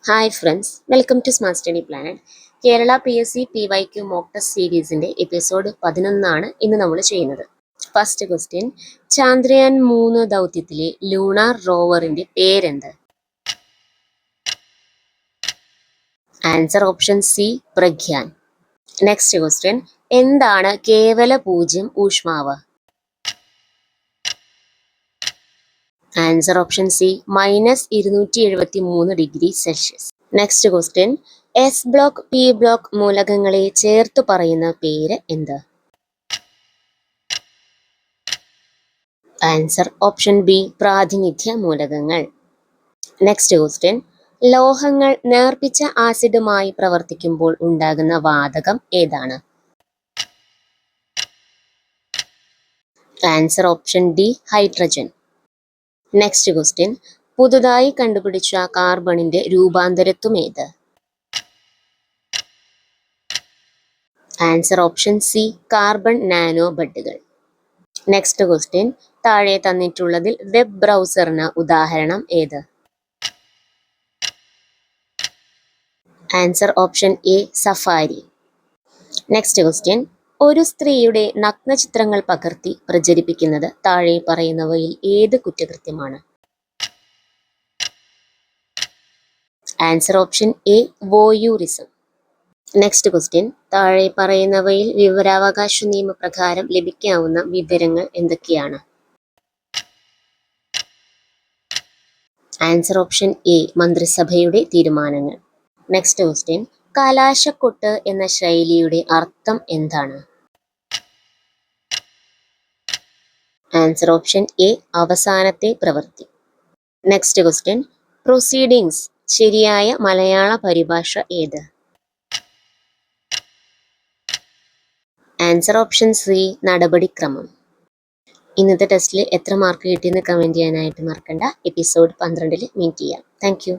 Hi friends, welcome to smart study planet. Kerala PSC PYQ mock test സീരീസിന്റെ episode 11 ഇന്ന് നമ്മൾ ചെയ്യുന്നത്. ഫസ്റ്റ് ക്വസ്റ്റ്യൻ, ചാന്ദ്രയാൻ 3 ദൗത്യത്തിലെ ലൂണാർ റോവറിന്റെ പേരെന്ത്? Answer option C, Pragyan. Next question, എന്താണ് കേവല പൂജ്യം ഊഷ്മാവ്? Answer option C, -273°C. Next question, S block P block മൂലകങ്ങളെ ചേർത്തു പറയുന്ന പേര് എന്ത്? ആൻസർ ഓപ്ഷൻ ബി, പ്രാതിനിധ്യ മൂലകങ്ങൾ. നെക്സ്റ്റ് ക്വസ്റ്റ്യൻ, ലോഹങ്ങൾ നേർപ്പിച്ച ആസിഡുമായി പ്രവർത്തിക്കുമ്പോൾ ഉണ്ടാകുന്ന വാതകം ഏതാണ്? Answer option D, hydrogen. Next question, പുതുതായി കണ്ടുപിടിച്ച കാർബണിന്റെ രൂപാന്തരത്വം ഏത്? Answer option C, carbon nano ബഡുകൾ. നെക്സ്റ്റ് ക്വസ്റ്റ്യൻ, താഴെ തന്നിട്ടുള്ളതിൽ വെബ് ബ്രൗസറിന് ഉദാഹരണം ഏത്? Answer option A, safari. Next question, ഒരു സ്ത്രീയുടെ നഗ്നചിത്രങ്ങൾ പകർത്തി പ്രചരിപ്പിക്കുന്നത് താഴെ പറയുന്നവയിൽ ഏത് കുറ്റകൃത്യമാണ്? Answer option A, voyeurism. Next question, താഴെ പറയുന്നവയിൽ വിവരാവകാശ നിയമപ്രകാരം ലഭിക്കാവുന്ന വിവരങ്ങൾ എന്തൊക്കെയാണ്? ആൻസർ ഓപ്ഷൻ എ, മന്ത്രിസഭയുടെ തീരുമാനങ്ങൾ. നെക്സ്റ്റ് ക്വസ്റ്റ്യൻ, കലാശക്കൊട്ട് എന്ന ശൈലിയുടെ അർത്ഥം എന്താണ്? ആൻസർ ഓപ്ഷൻ എ, അവസാനത്തെ പ്രവൃത്തി. നെക്സ്റ്റ് ക്വസ്റ്റ്യൻ, പ്രൊസീഡിങ്സ് ശരിയായ മലയാള പരിഭാഷ ഏത്? ആൻസർ ഓപ്ഷൻ സി, നടപടിക്രമം. ഇന്നത്തെ ടെസ്റ്റിൽ എത്ര മാർക്ക് കിട്ടിയെന്ന് കമൻറ്റ് ചെയ്യാനായിട്ട് മറക്കണ്ട. എപ്പിസോഡ് 12 മീറ്റ് ചെയ്യാം. Thank you.